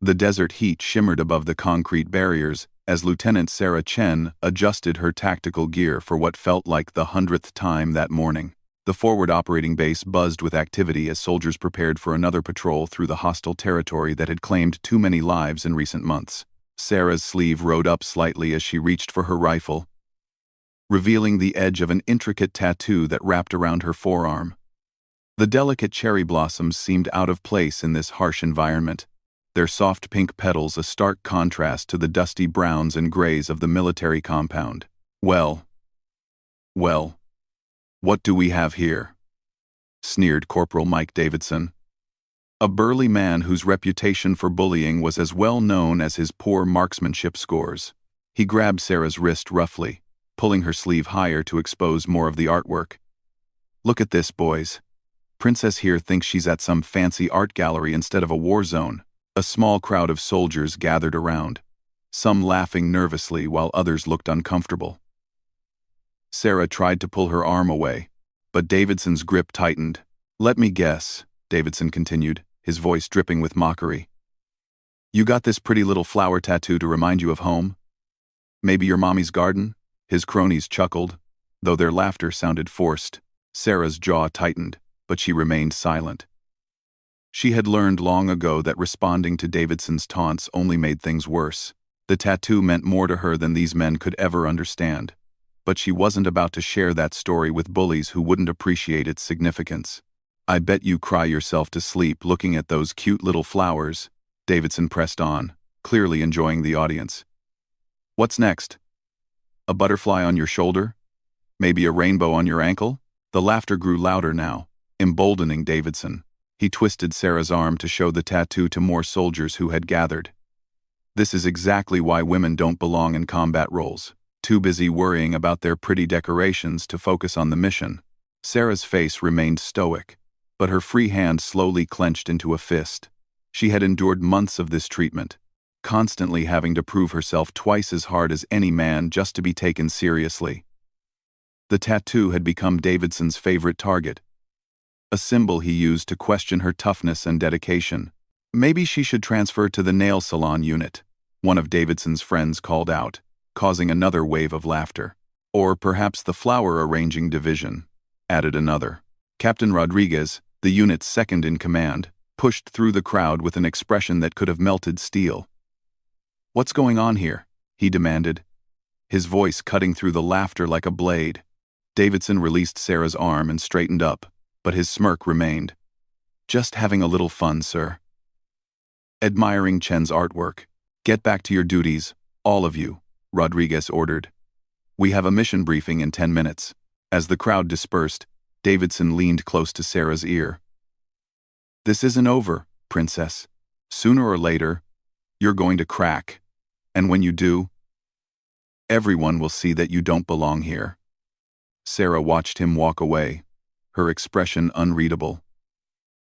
The desert heat shimmered above the concrete barriers as Lieutenant Sarah Chen adjusted her tactical gear for what felt like the 100th time that morning. The forward operating base buzzed with activity as soldiers prepared for another patrol through the hostile territory that had claimed too many lives in recent months. Sarah's sleeve rode up slightly as she reached for her rifle, revealing the edge of an intricate tattoo that wrapped around her forearm. The delicate cherry blossoms seemed out of place in this harsh environment, their soft pink petals a stark contrast to the dusty browns and grays of the military compound. Well, what do we have here? Sneered Corporal Mike Davidson, a burly man whose reputation for bullying was as well known as his poor marksmanship scores. He grabbed Sarah's wrist roughly, pulling her sleeve higher to expose more of the artwork. Look at this, boys. Princess here thinks she's at some fancy art gallery instead of a war zone. A small crowd of soldiers gathered around, some laughing nervously while others looked uncomfortable. Sarah tried to pull her arm away, but Davidson's grip tightened. Let me guess, Davidson continued, his voice dripping with mockery. You got this pretty little flower tattoo to remind you of home? Maybe your mommy's garden? His cronies chuckled, though their laughter sounded forced. Sarah's jaw tightened, but she remained silent. She had learned long ago that responding to Davidson's taunts only made things worse. The tattoo meant more to her than these men could ever understand. But she wasn't about to share that story with bullies who wouldn't appreciate its significance. I bet you cry yourself to sleep looking at those cute little flowers, Davidson pressed on, clearly enjoying the audience. What's next? A butterfly on your shoulder? Maybe a rainbow on your ankle? The laughter grew louder now, emboldening Davidson. He twisted Sarah's arm to show the tattoo to more soldiers who had gathered. This is exactly why women don't belong in combat roles, too busy worrying about their pretty decorations to focus on the mission. Sarah's face remained stoic, but her free hand slowly clenched into a fist. She had endured months of this treatment, constantly having to prove herself twice as hard as any man just to be taken seriously. The tattoo had become Davidson's favorite target, a symbol he used to question her toughness and dedication. Maybe she should transfer to the nail salon unit, one of Davidson's friends called out, causing another wave of laughter. Or perhaps the flower arranging division, added another. Captain Rodriguez, the unit's second in command, pushed through the crowd with an expression that could have melted steel. What's going on here? He demanded, his voice cutting through the laughter like a blade. Davidson released Sarah's arm and straightened up, but his smirk remained. Just having a little fun, sir. Admiring Chen's artwork. Get back to your duties, all of you, Rodriguez ordered. We have a mission briefing in 10 minutes. As the crowd dispersed, Davidson leaned close to Sarah's ear. This isn't over, Princess. Sooner or later, you're going to crack. And when you do, everyone will see that you don't belong here. Sarah watched him walk away, her expression unreadable.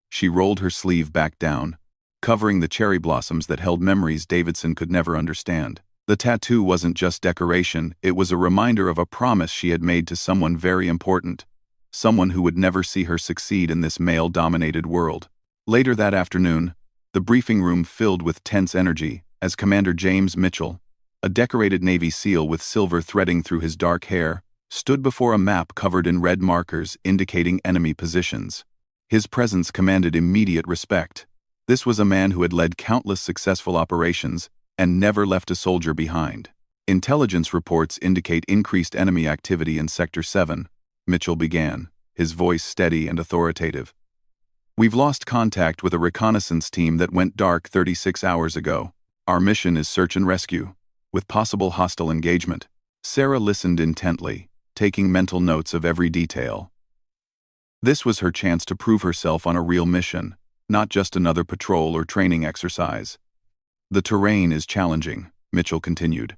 She rolled her sleeve back down, covering the cherry blossoms that held memories Davidson could never understand. The tattoo wasn't just decoration, it was a reminder of a promise she had made to someone very important, someone who would never see her succeed in this male-dominated world. Later that afternoon, the briefing room filled with tense energy as Commander James Mitchell, a decorated Navy SEAL with silver threading through his dark hair, stood before a map covered in red markers indicating enemy positions. His presence commanded immediate respect. This was a man who had led countless successful operations and never left a soldier behind. Intelligence reports indicate increased enemy activity in Sector 7, Mitchell began, his voice steady and authoritative. We've lost contact with a reconnaissance team that went dark 36 hours ago. Our mission is search and rescue, with possible hostile engagement. Sarah listened intently, taking mental notes of every detail. This was her chance to prove herself on a real mission, not just another patrol or training exercise. The terrain is challenging, Mitchell continued.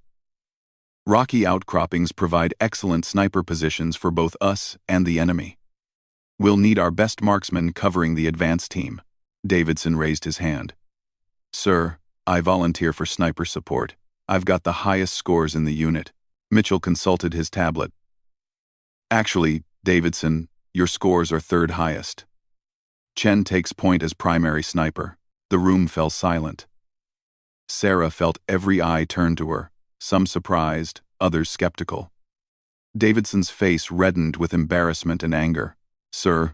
Rocky outcroppings provide excellent sniper positions for both us and the enemy. We'll need our best marksmen covering the advance team. Davidson raised his hand. Sir, I volunteer for sniper support. I've got the highest scores in the unit. Mitchell consulted his tablet. Actually, Davidson, your scores are third highest. Chen takes point as primary sniper. The room fell silent. Sarah felt every eye turn to her, some surprised, others skeptical. Davidson's face reddened with embarrassment and anger. "Sir,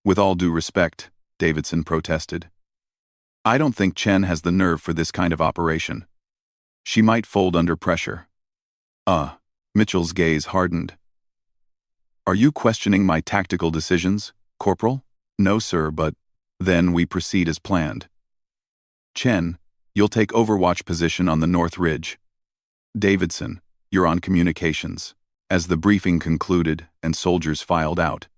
with all due respect," Davidson protested, "I don't think Chen has the nerve for this kind of operation. She might fold under pressure." Mitchell's gaze hardened. "Are you questioning my tactical decisions, Corporal?" "No, sir, but—" "Then we proceed as planned. Chen, you'll take overwatch position on the North Ridge. Davidson, you're on communications." As the briefing concluded and soldiers filed out,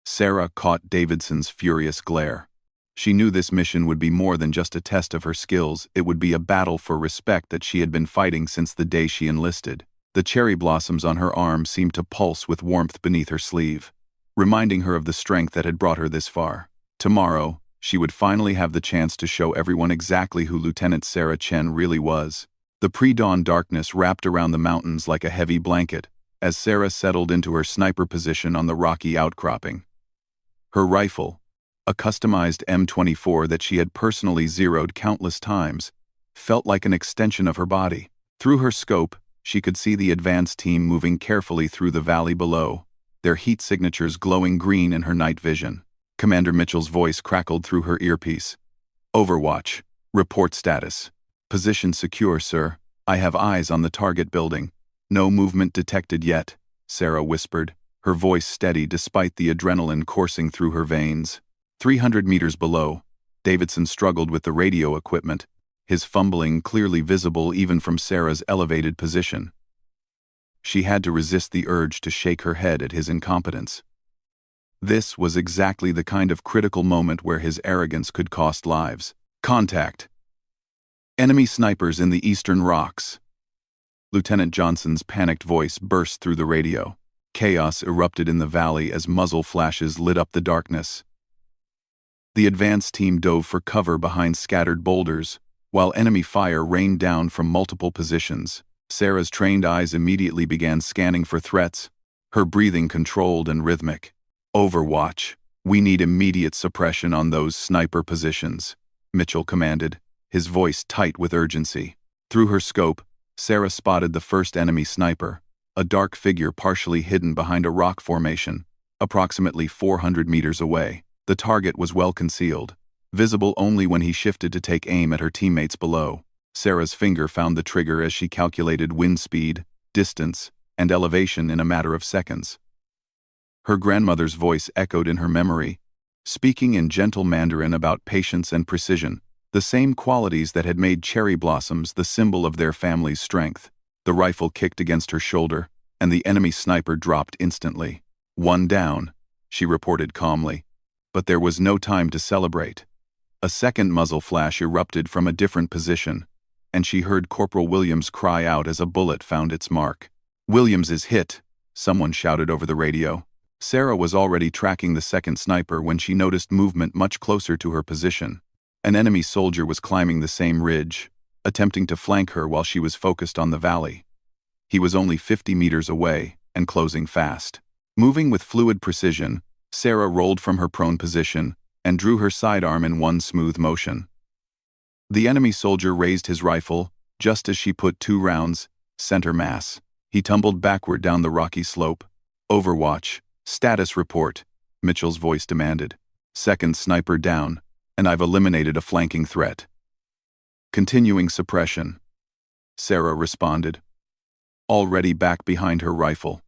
Sarah caught Davidson's furious glare. She knew this mission would be more than just a test of her skills. It would be a battle for respect that she had been fighting since the day she enlisted. The cherry blossoms on her arm seemed to pulse with warmth beneath her sleeve, reminding her of the strength that had brought her this far. Tomorrow, she would finally have the chance to show everyone exactly who Lieutenant Sarah Chen really was. The pre-dawn darkness wrapped around the mountains like a heavy blanket as Sarah settled into her sniper position on the rocky outcropping. Her rifle, a customized M24 that she had personally zeroed countless times, felt like an extension of her body. Through her scope, she could see the advance team moving carefully through the valley below, their heat signatures glowing green in her night vision. Commander Mitchell's voice crackled through her earpiece. "Overwatch. Report status. Position secure, sir. I have eyes on the target building. No movement detected yet," Sarah whispered, her voice steady despite the adrenaline coursing through her veins. 300 meters below, Davidson struggled with the radio equipment, his fumbling clearly visible even from Sarah's elevated position. She had to resist the urge to shake her head at his incompetence. This was exactly the kind of critical moment where his arrogance could cost lives. "Contact. Enemy snipers in the eastern rocks." Lieutenant Johnson's panicked voice burst through the radio. Chaos erupted in the valley as muzzle flashes lit up the darkness. The advance team dove for cover behind scattered boulders, while enemy fire rained down from multiple positions. Sarah's trained eyes immediately began scanning for threats, her breathing controlled and rhythmic. "Overwatch. We need immediate suppression on those sniper positions," Mitchell commanded, his voice tight with urgency. Through her scope, Sarah spotted the first enemy sniper, a dark figure partially hidden behind a rock formation, approximately 400 meters away. The target was well concealed, visible only when he shifted to take aim at her teammates below. Sarah's finger found the trigger as she calculated wind speed, distance, and elevation in a matter of seconds. Her grandmother's voice echoed in her memory, speaking in gentle Mandarin about patience and precision, the same qualities that had made cherry blossoms the symbol of their family's strength. The rifle kicked against her shoulder, and the enemy sniper dropped instantly. "One down," she reported calmly. But there was no time to celebrate. A second muzzle flash erupted from a different position, and she heard Corporal Williams cry out as a bullet found its mark. "Williams is hit," someone shouted over the radio. Sarah was already tracking the second sniper when she noticed movement much closer to her position. An enemy soldier was climbing the same ridge, attempting to flank her while she was focused on the valley. He was only 50 meters away and closing fast. Moving with fluid precision, Sarah rolled from her prone position and drew her sidearm in one smooth motion. The enemy soldier raised his rifle just as she put 2 rounds, center mass. He tumbled backward down the rocky slope. "Overwatch. Status report," Mitchell's voice demanded. "Second sniper down, and I've eliminated a flanking threat." "Continuing suppression," Sarah responded, already back behind her rifle.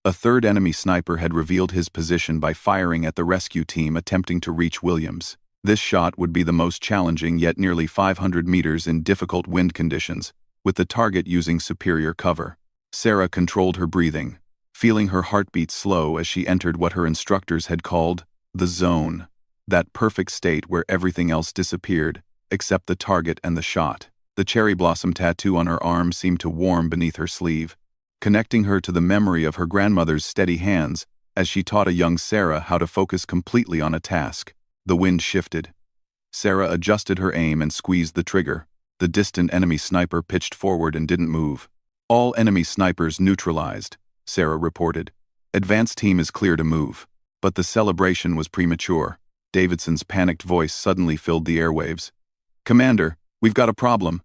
A third enemy sniper had revealed his position by firing at the rescue team attempting to reach Williams. This shot would be the most challenging yet nearly 500 meters in difficult wind conditions, with the target using superior cover. Sarah controlled her breathing, feeling her heartbeat slow as she entered what her instructors had called the zone, that perfect state where everything else disappeared, except the target and the shot. The cherry blossom tattoo on her arm seemed to warm beneath her sleeve, connecting her to the memory of her grandmother's steady hands as she taught a young Sarah how to focus completely on a task. The wind shifted. Sarah adjusted her aim and squeezed the trigger. The distant enemy sniper pitched forward and didn't move. "All enemy snipers neutralized," Sarah reported. "Advance team is clear to move." But the celebration was premature. Davidson's panicked voice suddenly filled the airwaves. "Commander, We've got a problem.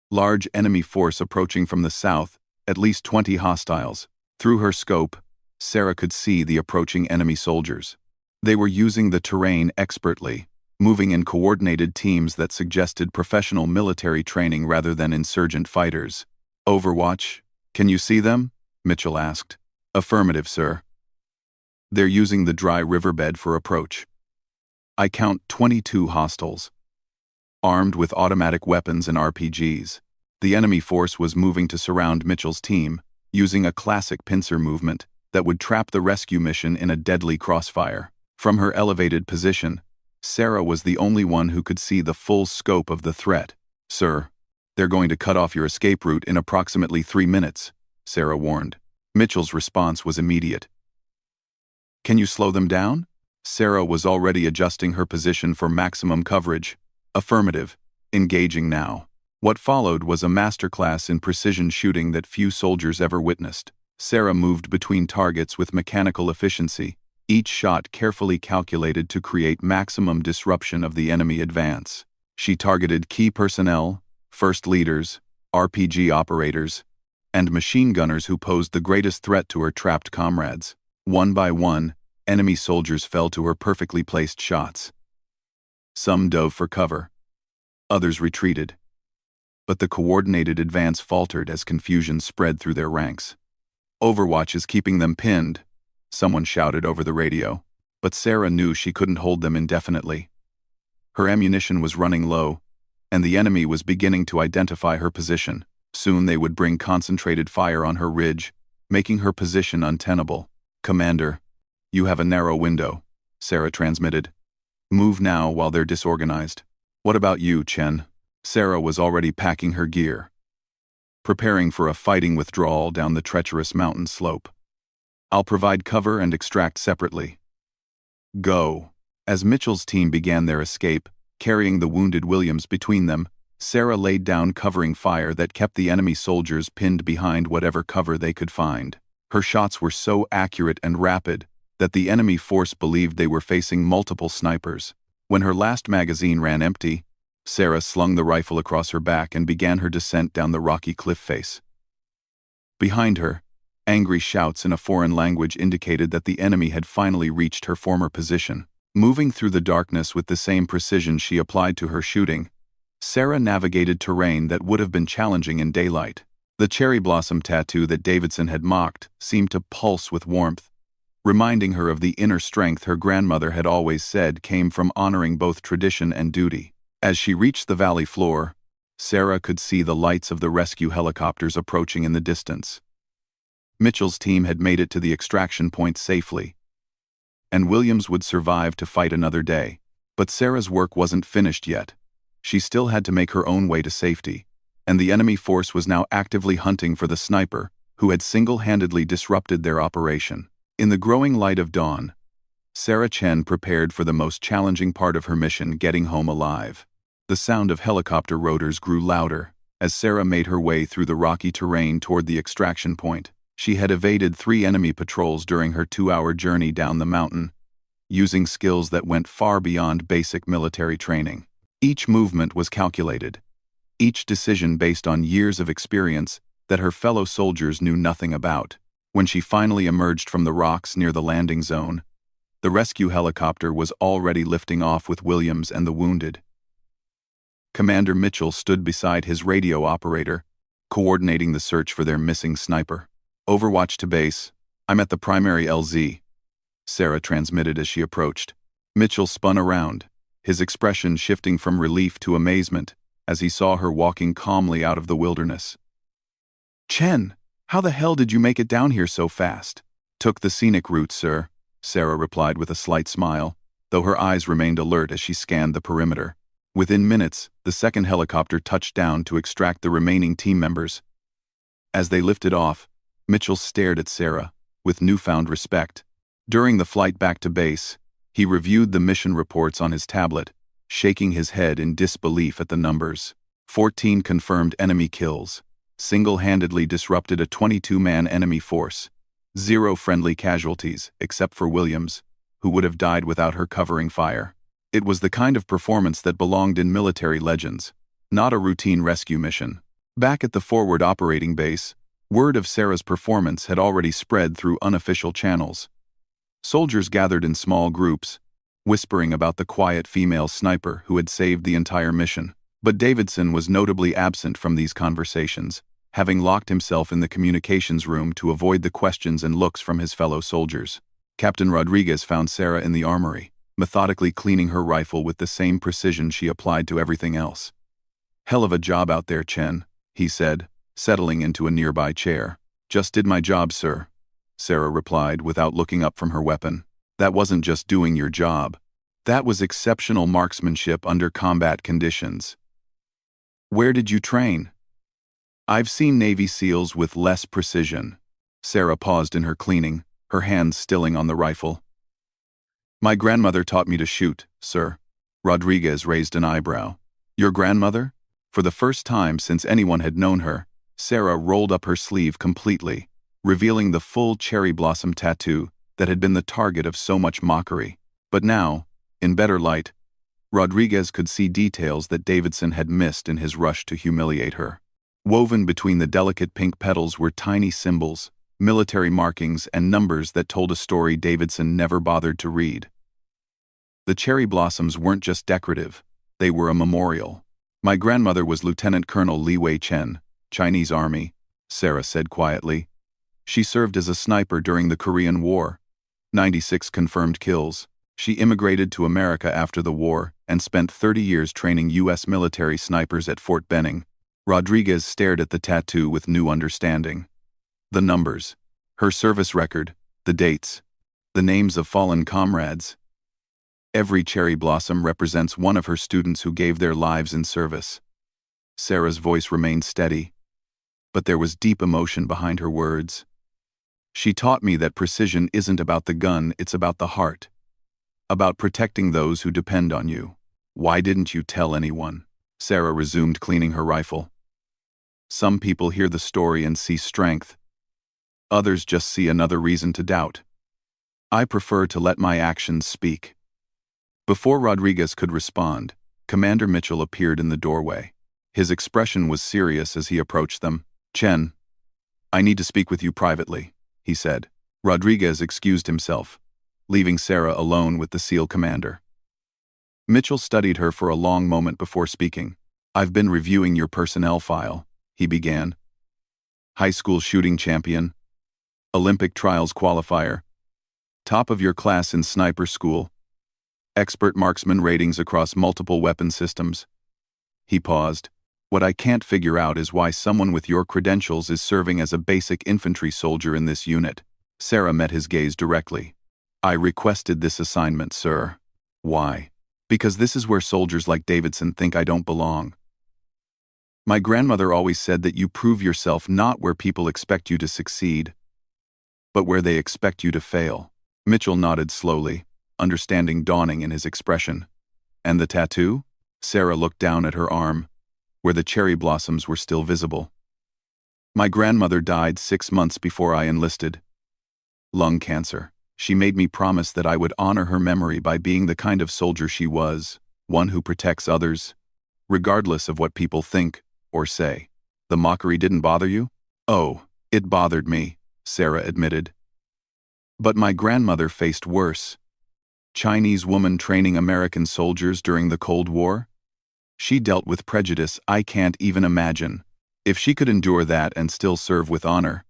Large enemy force approaching from the south, at least 20 hostiles. Through her scope, Sarah could see the approaching enemy soldiers. They were using the terrain expertly, moving in coordinated teams that suggested professional military training rather than insurgent fighters. Overwatch, can you see them? Mitchell asked. Affirmative, sir. They're using the dry riverbed for approach. I count 22 hostiles, armed with automatic weapons and RPGs. The enemy force was moving to surround Mitchell's team, using a classic pincer movement that would trap the rescue mission in a deadly crossfire. From her elevated position, Sarah was the only one who could see the full scope of the threat. Sir, they're going to cut off your escape route in approximately 3 minutes, Sarah warned. Mitchell's response was immediate. Can you slow them down? Sarah was already adjusting her position for maximum coverage. Affirmative. Engaging now. What followed was a masterclass in precision shooting that few soldiers ever witnessed. Sarah moved between targets with mechanical efficiency, each shot carefully calculated to create maximum disruption of the enemy advance. She targeted key personnel, first leaders, RPG operators, and machine gunners who posed the greatest threat to her trapped comrades. One by one, enemy soldiers fell to her perfectly placed shots. Some dove for cover. Others retreated. But the coordinated advance faltered as confusion spread through their ranks. Overwatch is keeping them pinned, someone shouted over the radio, but Sarah knew she couldn't hold them indefinitely. Her ammunition was running low, and the enemy was beginning to identify her position. Soon they would bring concentrated fire on her ridge, making her position untenable. Commander, you have a narrow window, Sarah transmitted. Move now while they're disorganized. What about you, Chen? Sarah was already packing her gear, preparing for a fighting withdrawal down the treacherous mountain slope. I'll provide cover and extract separately. Go. As Mitchell's team began their escape, carrying the wounded Williams between them, Sarah laid down covering fire that kept the enemy soldiers pinned behind whatever cover they could find. Her shots were so accurate and rapid that the enemy force believed they were facing multiple snipers. When her last magazine ran empty, Sarah slung the rifle across her back and began her descent down the rocky cliff face. Behind her, angry shouts in a foreign language indicated that the enemy had finally reached her former position. Moving through the darkness with the same precision she applied to her shooting, Sarah navigated terrain that would have been challenging in daylight. The cherry blossom tattoo that Davidson had mocked seemed to pulse with warmth, reminding her of the inner strength her grandmother had always said came from honoring both tradition and duty. As she reached the valley floor, Sarah could see the lights of the rescue helicopters approaching in the distance. Mitchell's team had made it to the extraction point safely, and Williams would survive to fight another day. But Sarah's work wasn't finished yet. She still had to make her own way to safety, and the enemy force was now actively hunting for the sniper who had single-handedly disrupted their operation. In the growing light of dawn, Sarah Chen prepared for the most challenging part of her mission, getting home alive. The sound of helicopter rotors grew louder as Sarah made her way through the rocky terrain toward the extraction point. She had evaded 3 enemy patrols during her 2-hour journey down the mountain, using skills that went far beyond basic military training. Each movement was calculated, each decision based on years of experience that her fellow soldiers knew nothing about. When she finally emerged from the rocks near the landing zone, the rescue helicopter was already lifting off with Williams and the wounded. Commander Mitchell stood beside his radio operator, coordinating the search for their missing sniper. Overwatch to base. I'm at the primary LZ, Sarah transmitted as she approached. Mitchell spun around, his expression shifting from relief to amazement as he saw her walking calmly out of the wilderness. Chen, how the hell did you make it down here so fast? Took the scenic route, sir, Sarah replied with a slight smile, though her eyes remained alert as she scanned the perimeter. Within minutes, the second helicopter touched down to extract the remaining team members. As they lifted off, Mitchell stared at Sarah with newfound respect. During the flight back to base, he reviewed the mission reports on his tablet, shaking his head in disbelief at the numbers. 14 confirmed enemy kills, single-handedly disrupted a 22-man enemy force. 0 friendly casualties, except for Williams, who would have died without her covering fire. It was the kind of performance that belonged in military legends, not a routine rescue mission. Back at the forward operating base, word of Sarah's performance had already spread through unofficial channels. Soldiers gathered in small groups, whispering about the quiet female sniper who had saved the entire mission. But Davidson was notably absent from these conversations, having locked himself in the communications room to avoid the questions and looks from his fellow soldiers. Captain Rodriguez found Sarah in the armory, methodically cleaning her rifle with the same precision she applied to everything else. "Hell of a job out there, Chen," he said, settling into a nearby chair. "Just did my job, sir," Sarah replied without looking up from her weapon. "That wasn't just doing your job. That was exceptional marksmanship under combat conditions." "Where did you train?" "I've seen Navy SEALs with less precision." Sarah paused in her cleaning, her hands stilling on the rifle. "My grandmother taught me to shoot, sir." Rodriguez raised an eyebrow. "Your grandmother?" For the first time since anyone had known her, Sarah rolled up her sleeve completely, revealing the full cherry blossom tattoo that had been the target of so much mockery. But now, in better light, Rodriguez could see details that Davidson had missed in his rush to humiliate her. Woven between the delicate pink petals were tiny symbols, military markings, and numbers that told a story Davidson never bothered to read. The cherry blossoms weren't just decorative, they were a memorial. "My grandmother was Lieutenant Colonel Li Wei Chen, Chinese Army," Sarah said quietly. "She served as a sniper during the Korean War. 96 confirmed kills. She immigrated to America after the war and spent 30 years training U.S. military snipers at Fort Benning." Rodriguez stared at the tattoo with new understanding. The numbers, her service record, the dates, the names of fallen comrades. Every cherry blossom represents one of her students who gave their lives in service. Sarah's voice remained steady, but there was deep emotion behind her words. "She taught me that precision isn't about the gun, it's about the heart. About protecting those who depend on you." "Why didn't you tell anyone?" Sarah resumed cleaning her rifle. "Some people hear the story and see strength. Others just see another reason to doubt. I prefer to let my actions speak." Before Rodriguez could respond, Commander Mitchell appeared in the doorway. His expression was serious as he approached them. "Chen, I need to speak with you privately," he said. Rodriguez excused himself, leaving Sarah alone with the SEAL commander. Mitchell studied her for a long moment before speaking. "I've been reviewing your personnel file," he began. "High school shooting champion, Olympic trials qualifier, top of your class in sniper school, expert marksman ratings across multiple weapon systems." He paused. "What I can't figure out is why someone with your credentials is serving as a basic infantry soldier in this unit." Sarah met his gaze directly. "I requested this assignment, sir." "Why?" "Because this is where soldiers like Davidson think I don't belong. My grandmother always said that you prove yourself not where people expect you to succeed, but where they expect you to fail." Mitchell nodded slowly, understanding dawning in his expression. "And the tattoo?" Sarah looked down at her arm, where the cherry blossoms were still visible. "My grandmother died 6 months before I enlisted. Lung cancer. She made me promise that I would honor her memory by being the kind of soldier she was, one who protects others, regardless of what people think or say." "The mockery didn't bother you?" "Oh, it bothered me," Sarah admitted. "But my grandmother faced worse. Chinese woman training American soldiers during the Cold War? She dealt with prejudice I can't even imagine. If she could endure that and still serve with honor,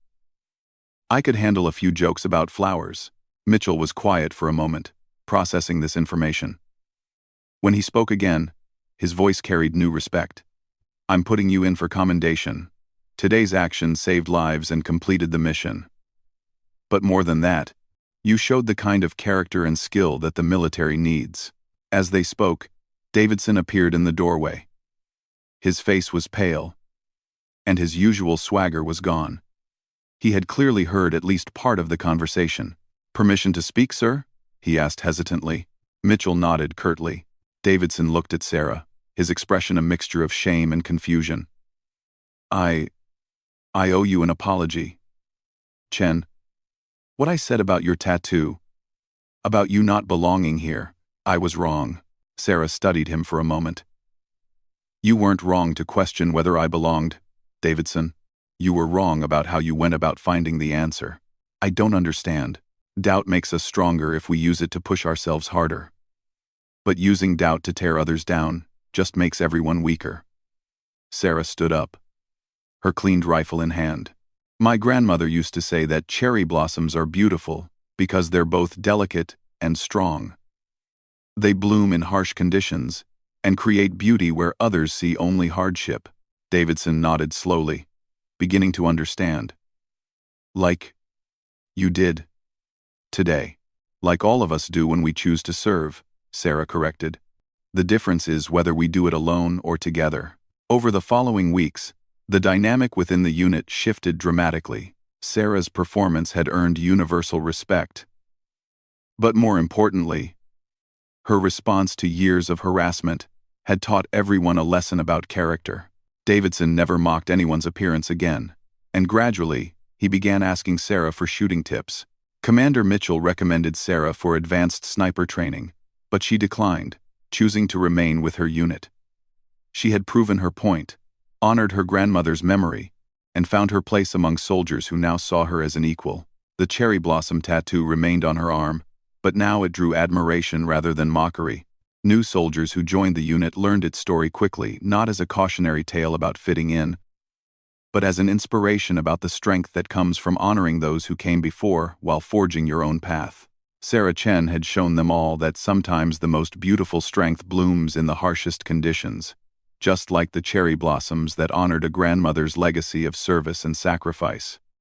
I could handle a few jokes about flowers." Mitchell was quiet for a moment, processing this information. When he spoke again, his voice carried new respect. "I'm putting you in for commendation. Today's action saved lives and completed the mission. But more than that, you showed the kind of character and skill that the military needs." As they spoke, Davidson appeared in the doorway. His face was pale, and his usual swagger was gone. He had clearly heard at least part of the conversation. "Permission to speak, sir?" he asked hesitantly. Mitchell nodded curtly. Davidson looked at Sarah, his expression a mixture of shame and confusion. I owe you an apology. Chen, what I said about your tattoo, about you not belonging here, I was wrong." Sarah studied him for a moment. You weren't wrong to question whether I belonged, Davidson. You were wrong about how you went about finding the answer. I don't understand. Doubt makes us stronger if we use it to push ourselves harder. But using doubt to tear others down just makes everyone weaker. Sarah stood up, her cleaned rifle in hand. My grandmother used to say that cherry blossoms are beautiful because they're both delicate and strong. They bloom in harsh conditions and create beauty where others see only hardship. Davidson nodded slowly, beginning to understand. Like you did today. Like all of us do when we choose to serve, Sarah corrected. The difference is whether we do it alone or together. Over the following weeks, the dynamic within the unit shifted dramatically. Sarah's performance had earned universal respect. But more importantly, her response to years of harassment had taught everyone a lesson about character. Davidson never mocked anyone's appearance again, and gradually, he began asking Sarah for shooting tips. Commander Mitchell recommended Sarah for advanced sniper training, but she declined, choosing to remain with her unit. She had proven her point, honored her grandmother's memory, and found her place among soldiers who now saw her as an equal. The cherry blossom tattoo remained on her arm, but now it drew admiration rather than mockery. New soldiers who joined the unit learned its story quickly, not as a cautionary tale about fitting in, but as an inspiration about the strength that comes from honoring those who came before while forging your own path. Sarah Chen had shown them all that sometimes the most beautiful strength blooms in the harshest conditions, just like the cherry blossoms that honored a grandmother's legacy of service and sacrifice.